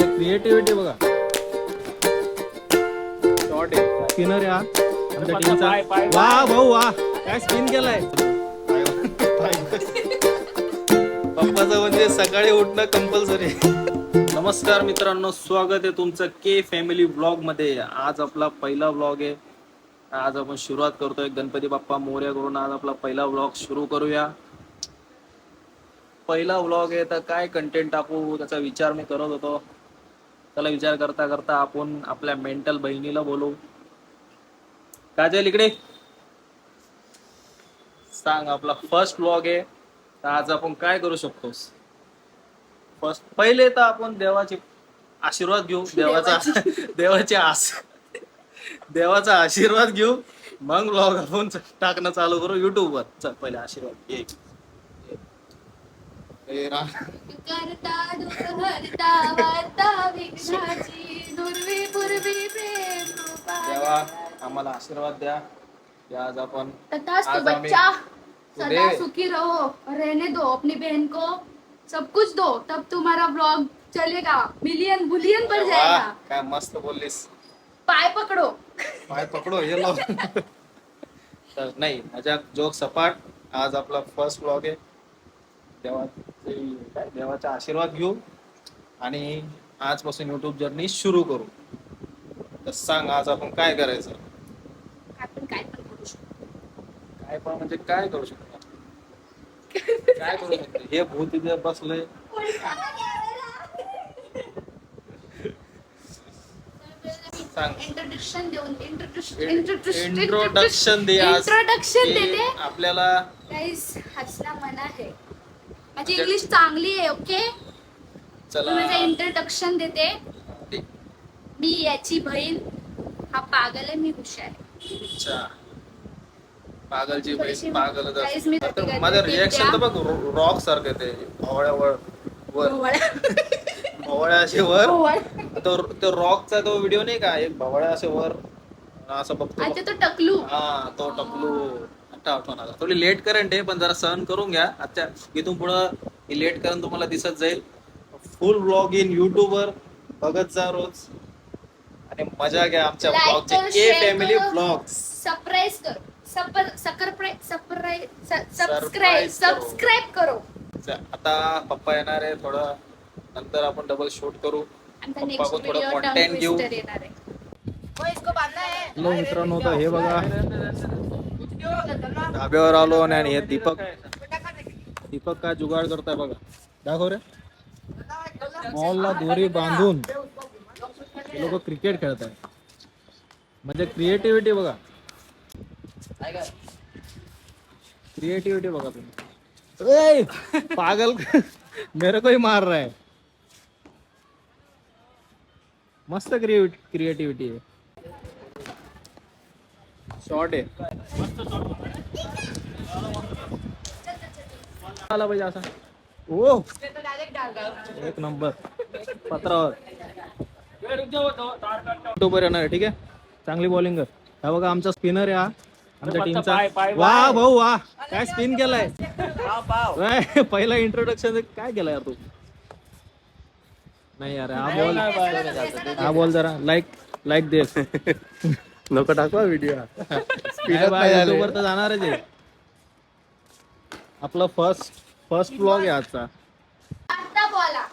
Creativity बघा. Shot आहे, spinner आहे हा आमच्या टीमचा. वा भाऊ वा, काय स्पिन केलाय. पप्पाचं म्हणजे सकाळी उठणं कंपल्सरी. नमस्कार मित्रांनो, स्वागत आहे तुमचं के फॅमिली ब्लॉग मध्ये. आज आपला पहिला ब्लॉग आहे. आज आपण सुरुवात करतोय गणपती बाप्पा मोरया करून. आज आपला पहिला ब्लॉग सुरू करूया. पहिला व्लॉग आहे तर काय कंटेंट टाकू त्याचा विचार मी करत होतो. त्याला विचार करता करता आपण आपल्या मेंटल बहिणीला बोलू. काजल इकडे सांग, आपला फर्स्ट व्लॉग आहे तर आज आपण काय करू शकतोस. पहिले तर आपण देवाचे आशीर्वाद घेऊ. देवाचा आशीर्वाद घेऊ, मग व्लॉग आपण टाकणं चालू करू युट्यूब वर. चल पहिले आशीर्वाद घे. करता दुर्हरता वार्ता विघ्नाची दुर्वी पूर्वी प्रेम देवा आम्हाला आशीर्वाद द्या. आज आपण तथास्तु बच्चा सदा सुखी रहो, रहने दो अपनी बहन को, सब कुछ दो, तब तुम्हारा ब्लॉग चलेगा, मिलियन बुलियन पर जाएगा. काय मस्त बोललीस. पाय पकडो. पाय पकडो ये लो. तर नाही माझ्या जोक सपाट. आज आपला फर्स्ट व्लॉग आहे. देवाचा आशीर्वाद घेऊ आणि आजपासून युट्यूब जर्नी सुरू करू. तर सांग आज आपण काय करायचं. आपण काय पण करू शकतो. काय पण म्हणजे काय करू शकतो. काय करू शकतो. हे भूत इथे बसलंय. सांग. इंट्रोडक्शन देऊन इंट्रोडक्शन दे. आज देते आपल्याला. गाइस हसना मना है. माझी इंग्लिश चांगली आहे. ओके चला माझं इंट्रोडक्शन देते. मी याची बहीण. हा पागल आहे, मी हुशार आहे. अच्छा पागलची बहीण पागल. Guys, मी करते. माझं रिएक्शन तर बघ रॉक सारखं ते भोवळ्यावर वर भोवळ्याचे वर. तो रॉकचा तो व्हिडिओ नाही का, एक भोवळ्या असे वर असं बघतो. अच्छा तो टकलू. हा तो टकलू. आठवण आला. थोडी लेट करंट आहे पण जरा सहन करून घ्या. अच्छा इथून पुढं लेट करून तुम्हाला दिसत जाईल. फुल व्लॉग इन युट्यूब वर बघत जा रोज आणि मजा घ्या आमच्या ब्लॉगचे. के फॅमिली ब्लॉग सबस्क्राईब करो. आता पप्पा येणार आहे थोडं नंतर. आपण डबल शूट करू. पप्पा को थोडं कॉन्टेंट घेऊ. हॅलो मित्रांनो, तर हे बघा धाब्यावर आलो आणि हे दीपक काय जुगाड करताय बघा. दाखव रे. बॉलला दोरी बांधून हे लोक क्रिकेट खेळताय. म्हणजे क्रिएटिव्हिटी बघा. क्रिएटिव्हिटी बघा तुम्ही. पागल मेरे को ही मार रहा है. मस्त क्रिएटिव्हिटी आहे. शॉर्ट आहे. आला पाहिजे असा. ओ एक नंबर पत्रावर युट्यूबर येणार आहे. ठीक आहे चांगली बॉलिंग कर. हा बघा आमचा स्पिनर आहे हा आमच्या टीमचा. वा भाऊ वा, काय स्पिन केलाय. पहिला इंट्रोडक्शन काय केलं यार तू. नाही यार हा बॉल जरा लाईक दे. नको टाकवा व्हिडिओ. युट्यूबवर तर जाणारच आहे. आपला फर्स्ट ब्लॉग आहे आजचा. आता बोला.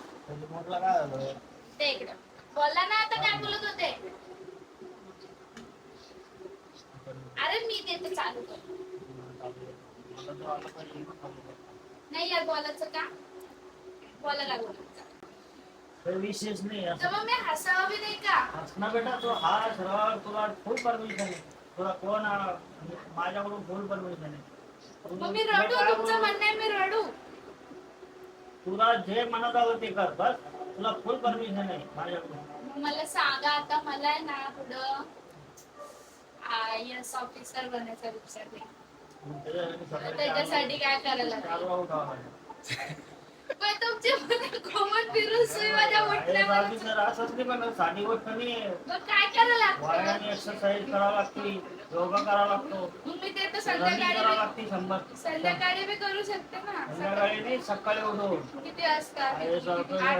ते इकडं बोला ना. आता काय बोलत होते. अरे मी देते चालू कर. नाही यार बोलायचं का. बोला लागू. विशेष नाही तेव्हा मी हसावं बी नाही का. हसना बेटा तो हा सरळ तुला फुल परमिशन आहे. तुला कोण माझ्याकडून फुल परमिशन आहे. मग मी रडू. तुमचं म्हणणं आहे मी रडू. तुला जे मनात आलं ते कर. बस तुला फुल परमिशन आहे माझ्याकडून. मला सांगा आता. मला आहे ना पुढं IAS ऑफिसर बनायचा विचार आहे. त्याच्यासाठी काय करायला लागेल. पण तुमचे कोमट फिरून सुई माझ्या उठल्या. असंच नाही पण साधी गोष्ट नाही. मग काय करायला लागतं. व्यायाम एक्सरसाइज करावं लागते. योगा करावा लागतो. मग मी ते तर करावं लागते. संध्याकाळी बी करू शकते ना. संध्याकाळी नाही सकाळी उठून. किती वाजता. 8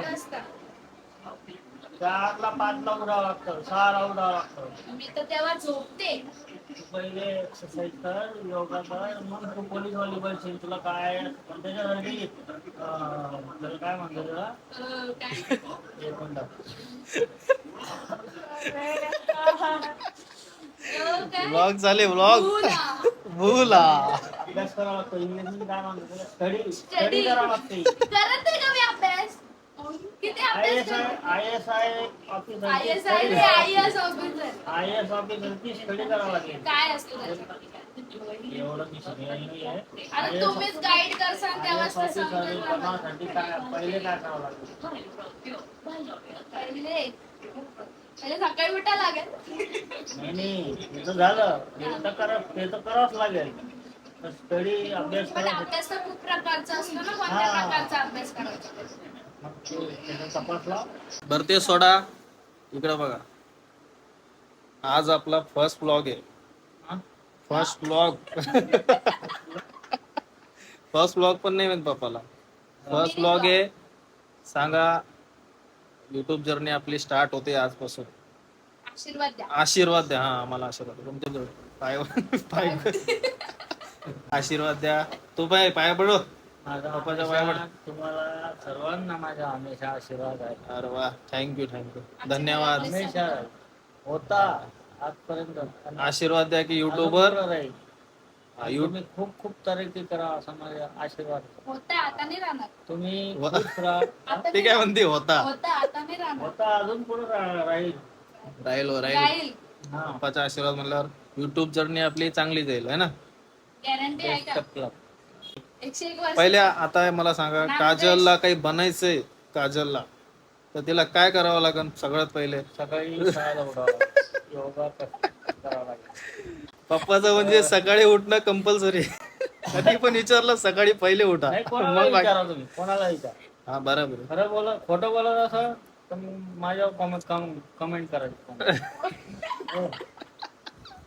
वाजता. 4ला 5ला उठावं लागतं, 6ला उठावं लागतं. मी तर तेव्हा झोपते. तू पहिले एक्सरसाइज कर, योगा कर, मग तू पोलीसवाली बनशील. तुला काय पण त्याच्यासाठी त्याला काय म्हणतात तुला काय एक मिनिट. काय व्लॉग झाले व्लॉग. बोला. बोला. अभ्यास करावा लागतो. इंग्लिश काय म्हणतो त्याला? Study Study. करावं लागते. करत नाही का मी अभ्यास? किती अभ्यास ISI officer IAS officer IAS ऑफिसरची स्टडी करावं लागेल. काय असतं त्याच्यामध्ये? एवढं मी शिकलेलो नाहीये. आता तुम्हीच गाईड करसान तेव्हाच ते IAS समजेल ऑफिसर मला. बनण्यासाठी पहिले काय करावं लागेल? पहिले पहिले सकाळी उठा लागेल. नाही ते तर झालं. ते तर करावंच लागेल. स्टडी अभ्यास पण करायचा. अभ्यास तर खूप प्रकारचा असतो ना, कोणत्या हा. प्रकारचा अभ्यास करायचा? मग त्याचा तपासला. बरं ते सोडा, इकडे बघा. आज आपला फर्स्ट ब्लॉग आहे. हा? First blog. फर्स्ट ब्लॉग पण नाही माहित पप्पाला. फर्स्ट ब्लॉग आहे. सांगा, युट्यूब जर्नी आपली स्टार्ट होते आजपासून. आशीर्वाद द्या. आशीर्वाद द्या. हा, आम्हाला आशीर्वाद द्या. तुमच्या जवळ पाय आशीर्वाद द्या. तू पाया पडो. माझा पप्पाच्या पायावर. तुम्हाला सर्वांना माझा हमेशा आशीर्वाद आहे. अरे वा, थँक्यू धन्यवाद. हमेशा होता आजपर्यंत. आणि आशीर्वाद द्या की अजून युट्यूबवर पुढं राहील. तुम्ही खूप खूप तरक्की करा असा माझा आशीर्वाद. होता आता नाही राहणार. तुम्ही वा. खुश राहा. आता ते काय म्हणते होता होता आता नाही राहणार. होता अजून पुढे राहील. राहील राहील. हा पप्पाचा आशीर्वाद म्हणल्यावर युट्यूब जर्नी आपली चांगली जाईल है ना. गॅरंटी आहे का? टपला. 101 वर्ष. पहिले आता मला सांगा, काजलला काही बनायचंय काजलला, तर तिला काय करावं लागेल सगळ्यात पहिले? सकाळी 6ला उठावं. योगा करावा लागेल. पप्पाचं म्हणजे सकाळी उठणं कंपल्सरी. कधी पण विचारलं सकाळी पहिले उठा. नाही कोणाला मग बाकी- विचारा तुम्ही, कोणाला विचारा. हा बरोबर आहे. खरं बोला खोटं बोलत असं तर मग माझ्यावर कमेंट करायचं. हो.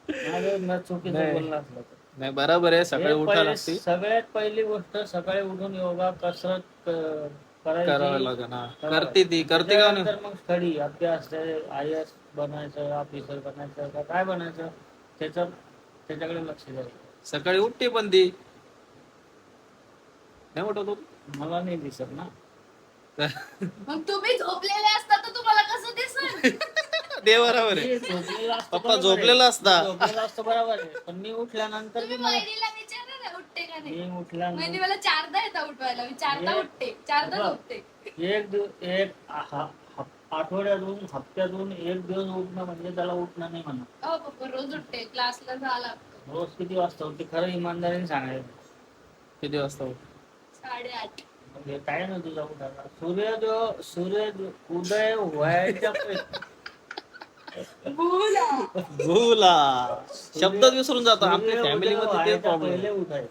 माझं चुकीचं नाही. बोलणं असलं तर. नाही बरोबर आहे, सकाळी हे उठा पहिले- लागते, सगळ्यात पहिली गोष्ट सकाळी उठून योगा कसरत करावं करायची. लागेल. हा करते ती, करते का नाही? त्याच्यानंतर मग स्टडी अभ्यास IAS बनायचं, ऑफिसर बनायचं का काय बनायचं त्याच्याकडे लक्ष द्यायचं. सकाळी उठते पण ती नाही उठवतो. मला नाही दिसत ना. मग तुम्ही झोपलेले असता तर तुम्हाला कसं दिसेल? ते बरोबर आहे. मी झोपलेला असतो पप्पा बरोबर आहे. झोपलेला असता. मी झोपलेला असतो बरोबर आहे. पण मी उठल्यानंतर तुम्ही बी मला वहिनीला विचारा ना उठते का नाही. मी उठल्यानंतर वहिनी मला 4दा येतात उठवायला. मी 4दा उठते, 4दा झोपते. आठवड्यातून हप्त्यातून एक दिवस उठणं म्हणजे त्याला उठणं नाही म्हणा. हो पप्पा रोज उठते, क्लासला झाला रोज किती वाजता उठते खरं इमानदारीने सांगायचं. किती वाजता उठ? 8:30. म्हणजे काय ना तुझा उठायला सूर्य उदय व्हायच्या बोला. भूला शब्द विसरून जातो. आपल्या फॅमिली मध्ये ते प्रॉब्लेम. पहिले उठायचं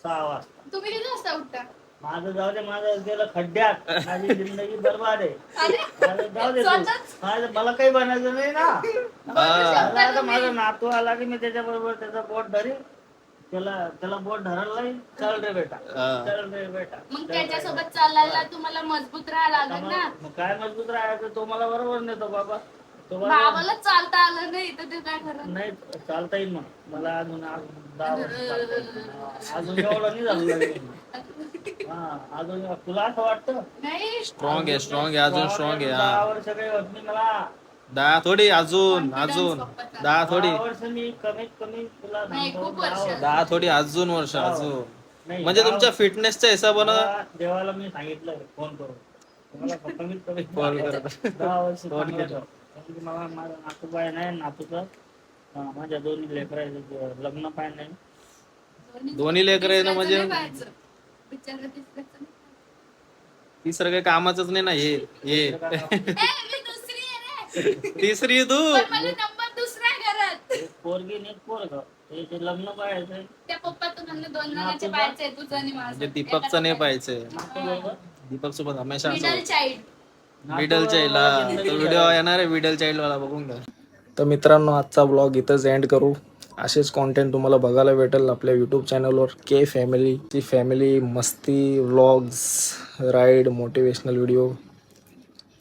6 वाजता. तुम्ही किती वाजता उठता? माझं जाऊ दे, माझं गेलं खड्ड्यात. माझी जिंदगी बरबाद आहे. अरे माझं जाऊ दे तू. स्वतःच मला काही बनायचं नाही ना. हा. आता माझा नातू आला की मी त्याच्याबरोबर त्याचा बोट धरीन. त्याला बोट धरायला लावीन. चल रे बेटा, हा. चल रे बेटा. मग त्याच्यासोबत चालायला तुम्हाला मजबूत राहायला लागेल ना. मग काय मजबूत राहायचं, तो मला बरोबर नेतो बाबा. तो बरोबर बाबाला चालता आलं नाही तर ते काय करणार? नाही चालता येईल. मग मला अजून 10 वर्ष चालता येईल. अजून एवढं नाही झालं लगेच. हा अजून तुला असं वाटतं? नाही. स्ट्रॉंग आहे, स्ट्रॉंग आहे, अजून स्ट्रॉंग आहे. 10 हा वर्ष काही होत नाही मला. 10 थोडी, अजून Confidence पप्पाचा. 10 थोडी, 10 वर्ष मी कमीत कमी तुला नाही, सांगतो, खूप वर्ष. 10 थोडी, अजून वर्ष अजून. नाही, म्हणजे 10 तुमच्या फिटनेसच्या हिशोबानं देवाला मी सांगितलं फोन करून तुम्हाला कमीत कमी कॉल करा. 10 वर्ष फोन चांगलं केला. ठेव. कारण की मला माझा नातू पाय नाही, नातूचं माझ्या 2 लेकरांचं लग्न पाय नाही. दोन्ही लेकरं आहे ना, तिसऱ्याचं म्हणजे नाही पाहायचं. बिचारा तिसऱ्याचं नाही. तिसरं काही कामाचंच नाही ना हे. ए, मी दुसरी आहे रे. तिसरी तू. पण मला नंबर दुसरा आहे घरात. एक पोरगी आणि एक पोरगं. ते लग्न पाहायचंय. त्या पप्पा तुम्हाला 2 जणांचे पाहायचे, तुझं आणि माझं. म्हणजे दीपकचं नाही पाहिजे. नातू दीपक सोबत हमेशा middle child. Middle child video येणार आहे, मिडल चाइल्ड वाला बघून घ्या. तर मित्रांनो, आजचा ब्लॉग इथंच एंड करू. असेच कॉन्टेंट तुम्हाला बघायला भेटेल आपल्या यूट्यूब चॅनलवर. के फॅमिली. ती फॅमिली मस्ती, व्लॉग्स, राईड, मोटिवेशनल व्हिडिओ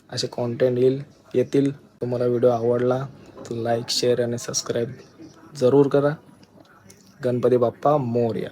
असे कॉन्टेंट येईल. येतील. तुम्हाला व्हिडिओ आवडला तर लाईक शेअर आणि सबस्क्राईब जरूर करा. गणपती बाप्पा मोरया.